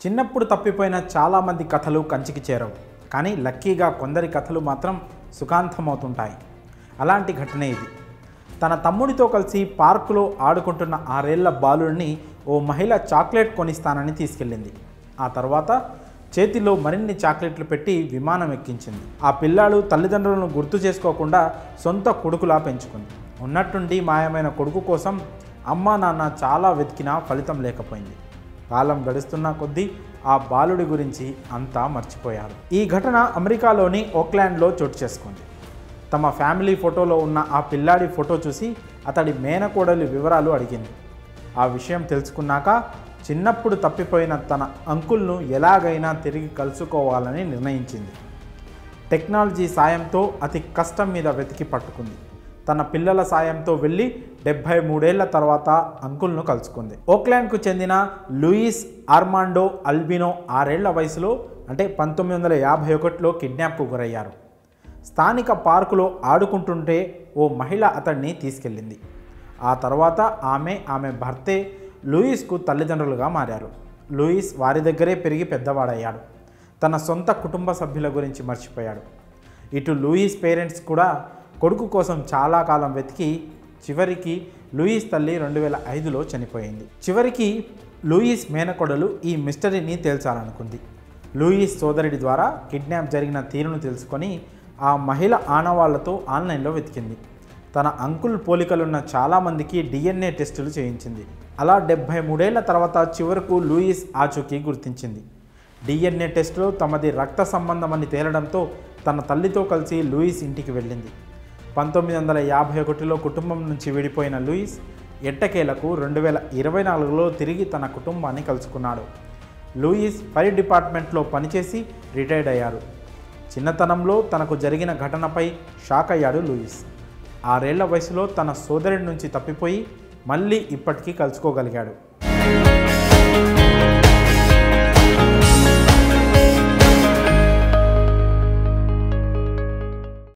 చిన్నప్పుడు తప్పిపోయిన చాలామంది కథలు కంచికి చేరవు, కానీ లక్కీగా కొందరి కథలు మాత్రం సుఖాంతమవుతుంటాయి. అలాంటి ఘటనే ఇది. తన తమ్ముడితో కలిసి పార్కులో ఆడుకుంటున్న 6 ఏళ్ల బాలుడిని ఓ మహిళ చాక్లెట్ కొనిస్తానని తీసుకెళ్ళింది. ఆ తర్వాత చేతిలో మరిన్ని చాక్లెట్లు పెట్టి విమానం ఎక్కించింది. ఆ పిల్లాడు తల్లిదండ్రులను గుర్తు చేసుకోకుండా సొంత కొడుకులా పెంచుకుంది. ఉన్నట్టుండి మాయమైన కొడుకు కోసం అమ్మా నాన్న చాలా వెతికినా ఫలితం లేకపోయింది. కాలం గడుస్తున్న కొద్దీ ఆ బాలుడి గురించి అంతా మర్చిపోయారు. ఈ ఘటన అమెరికాలోని ఓక్లాండ్లో చోటు చేసుకుంది. తమ ఫ్యామిలీ ఫోటోలో ఉన్న ఆ పిల్లాడి ఫోటో చూసి అతడి మేనకోడలి వివరాలు అడిగింది. ఆ విషయం తెలుసుకున్నాక చిన్నప్పుడు తప్పిపోయిన తన అంకుల్ను ఎలాగైనా తిరిగి కలుసుకోవాలని నిర్ణయించింది. టెక్నాలజీ సాయంతో అతి కష్టం మీద వెతికి పట్టుకుంది. తన పిల్లల సాయంతో వెళ్ళి 73 ఏళ్ల తర్వాత అంకుల్ను కలుసుకుంది. ఓక్లాండ్కు చెందిన లూయిస్ ఆర్మాండో అల్బినో 6 ఏళ్ల వయసులో అంటే 1951లో కిడ్నాప్కు గురయ్యారు. స్థానిక పార్కులో ఆడుకుంటుంటే ఓ మహిళ అతడిని తీసుకెళ్ళింది. ఆ తర్వాత ఆమె భర్తే లూయిస్కు తల్లిదండ్రులుగా మారారు. లూయిస్ వారి దగ్గరే పెరిగి పెద్దవాడయ్యాడు. తన సొంత కుటుంబ సభ్యుల గురించి మర్చిపోయాడు. ఇటు లూయిస్ పేరెంట్స్ కూడా కొడుకు కోసం చాలా కాలం వెతికి చివరికి లూయిస్ తల్లి 2005లో చనిపోయింది. చివరికి లూయిస్ మేనకోడలు ఈ మిస్టరీని తేల్చాలనుకుంది. లూయిస్ సోదరుడి ద్వారా కిడ్నాప్ జరిగిన తీరును తెలుసుకొని ఆ మహిళ ఆనవాళ్లతో ఆన్లైన్లో వెతికింది. తన అంకుల్ పోలికలున్న చాలామందికి DNA టెస్టులు చేయించింది. అలా 73 ఏళ్ల తర్వాత చివరకు లూయిస్ ఆచూకీ గుర్తించింది. DNA టెస్టులో తమది రక్త సంబంధమని తేలడంతో తన తల్లితో కలిసి లూయిస్ ఇంటికి వెళ్ళింది. 1951లో కుటుంబం నుంచి విడిపోయిన లూయిస్ ఎట్టకేలకు 2024లో తిరిగి తన కుటుంబాన్ని కలుసుకున్నాడు. లూయిస్ ఫైర్ డిపార్ట్మెంట్లో పనిచేసి రిటైర్డ్ అయ్యారు. చిన్నతనంలో తనకు జరిగిన ఘటనపై షాక్ అయ్యాడు లూయిస్. 6 ఏళ్ల వయసులో తన సోదరుడి నుంచి తప్పిపోయి మళ్ళీ ఇప్పటికీ కలుసుకోగలిగాడు.